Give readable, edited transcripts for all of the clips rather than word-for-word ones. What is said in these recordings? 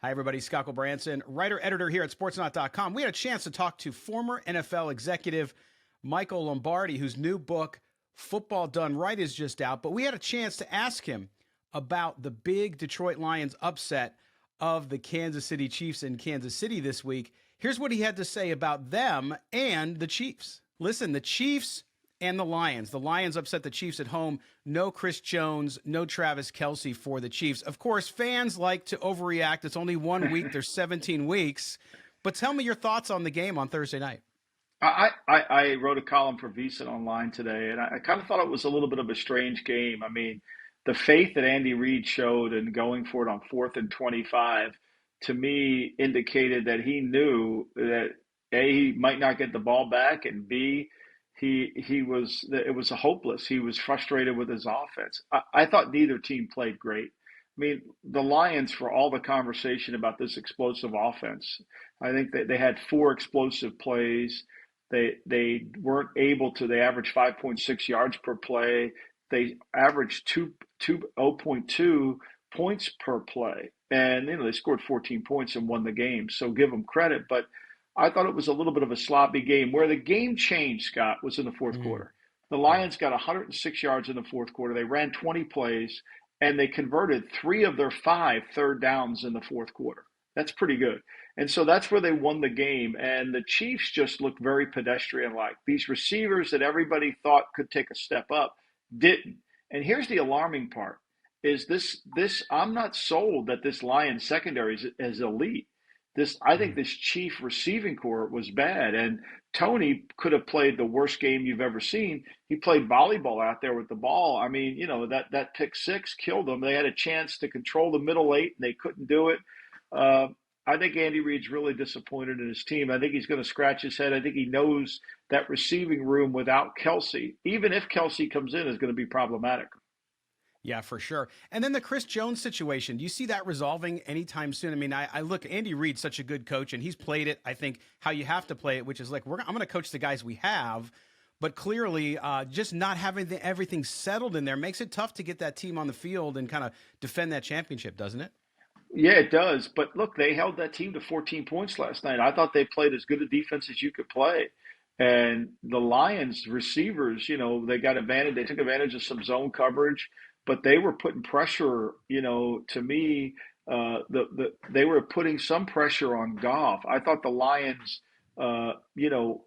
Hi, everybody. Scott Gulbransen, writer-editor here at Sportsnaut.com. We had a chance to talk to former NFL executive Michael Lombardi, whose new book, Football Done Right, is just out. But we had a chance to ask him about the big Detroit Lions upset of the Kansas City Chiefs in Kansas City this week. Here's what he had to say about them and the Chiefs. Listen, the Chiefs and the Lions. The Lions upset the Chiefs at home. No Chris Jones, no Travis Kelce for the Chiefs. Of course, fans like to overreact. It's only 1 week. There's 17 weeks. But tell me your thoughts on the game on Thursday night. I wrote a column for VSiN Online today, and I kind of thought it was a little bit of a strange game. I mean, the faith that Andy Reid showed in going for it on 4th and 25, to me, indicated that he knew that A, he might not get the ball back, and B, it was hopeless. He was frustrated with his offense. I thought neither team played great. I mean, the Lions, for all the conversation about this explosive offense, I think that they had 4 explosive plays. They weren't able to. They averaged 5.6 yards per play. They averaged 0.2 points per play, and they scored 14 points and won the game. So give them credit, but I thought it was a little bit of a sloppy game. Where the game changed, Scott, was in the fourth quarter. The Lions got 106 yards in the fourth quarter. They ran 20 plays, and they converted 3 of their 5 third downs in the fourth quarter. That's pretty good. And so that's where they won the game. And the Chiefs just looked very pedestrian-like. These receivers that everybody thought could take a step up didn't. And here's the alarming part, is this I'm not sold that this Lions secondary is elite. I think this Chief receiving corps was bad, and Tony could have played the worst game you've ever seen. He played volleyball out there with the ball. I mean, that pick 6 killed them. They had a chance to control the middle 8, and they couldn't do it. I think Andy Reid's really disappointed in his team. I think he's going to scratch his head. I think he knows that receiving room without Kelce, even if Kelce comes in, is going to be problematic. Yeah, for sure. And then the Chris Jones situation, do you see that resolving anytime soon? I mean, I look, Andy Reid's such a good coach, and he's played it, I think, how you have to play it, which is like, I'm going to coach the guys we have, but clearly just not having everything settled in there makes it tough to get that team on the field and kind of defend that championship, doesn't it? Yeah, it does. But look, they held that team to 14 points last night. I thought they played as good a defense as you could play. And the Lions receivers, they got advantage. They took advantage of some zone coverage, but they were putting pressure, to me, they were putting some pressure on Goff. I thought the Lions,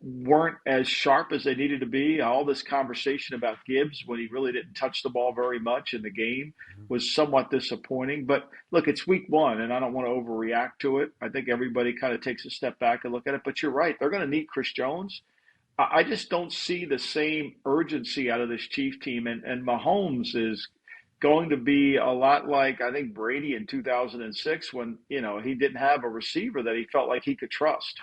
weren't as sharp as they needed to be. All this conversation about Gibbs when he really didn't touch the ball very much in the game was somewhat disappointing. But look, it's week 1, and I don't want to overreact to it. I think everybody kind of takes a step back and look at it. But you're right. They're going to need Chris Jones. I just don't see the same urgency out of this Chief team. And Mahomes is going to be a lot like, I think, Brady in 2006 when, he didn't have a receiver that he felt like he could trust.